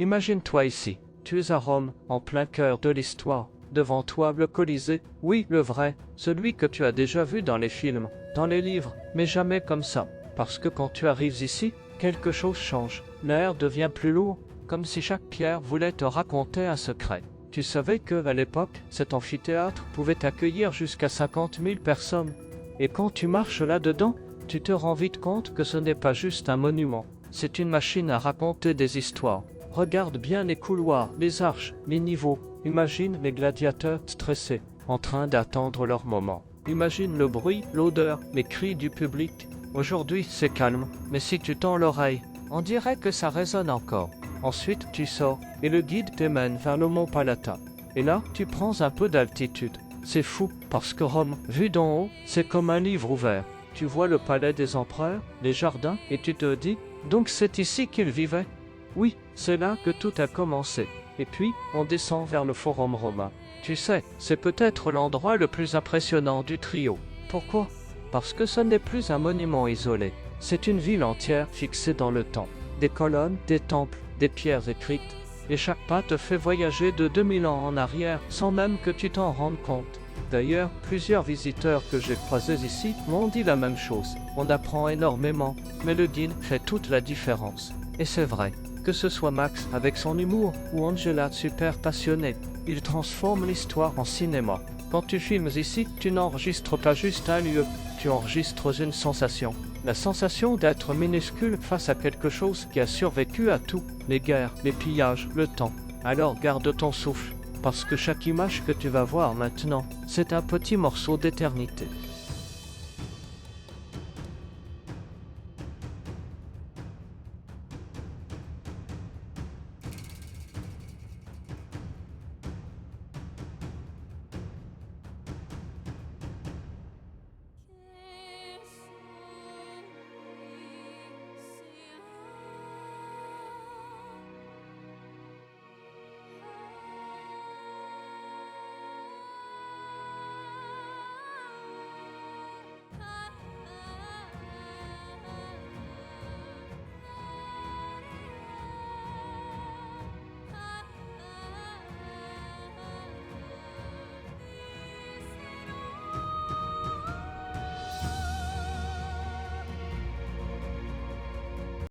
Imagine-toi ici, tu es à Rome, en plein cœur de l'histoire. Devant toi, le Colisée, oui, le vrai, celui que tu as déjà vu dans les films, dans les livres, mais jamais comme ça. Parce que quand tu arrives ici, quelque chose change. L'air devient plus lourd, comme si chaque pierre voulait te raconter un secret. Tu savais que, à l'époque, cet amphithéâtre pouvait accueillir jusqu'à 50 000 personnes. Et quand tu marches là-dedans, tu te rends vite compte que ce n'est pas juste un monument. C'est une machine à raconter des histoires. Regarde bien les couloirs, les arches, les niveaux. Imagine les gladiateurs stressés, en train d'attendre leur moment. Imagine le bruit, l'odeur, les cris du public. Aujourd'hui, c'est calme, mais si tu tends l'oreille, on dirait que ça résonne encore. Ensuite, tu sors, et le guide t'emmène vers le mont Palata. Et là, tu prends un peu d'altitude. C'est fou, parce que Rome, vu d'en haut, c'est comme un livre ouvert. Tu vois le palais des empereurs, les jardins, et tu te dis, donc c'est ici qu'ils vivaient? Oui, c'est là que tout a commencé. Et puis, on descend vers le Forum romain. Tu sais, c'est peut-être l'endroit le plus impressionnant du trio. Pourquoi? Parce que ce n'est plus un monument isolé. C'est une ville entière fixée dans le temps. Des colonnes, des temples, des pierres écrites. Et chaque pas te fait voyager de 2000 ans en arrière sans même que tu t'en rendes compte. D'ailleurs, plusieurs visiteurs que j'ai croisés ici m'ont dit la même chose. On apprend énormément, mais le guide fait toute la différence. Et c'est vrai. Que ce soit Max avec son humour ou Angela super passionnée, il transforme l'histoire en cinéma. Quand tu filmes ici, tu n'enregistres pas juste un lieu, tu enregistres une sensation. La sensation d'être minuscule face à quelque chose qui a survécu à tout, les guerres, les pillages, le temps. Alors garde ton souffle, parce que chaque image que tu vas voir maintenant, c'est un petit morceau d'éternité.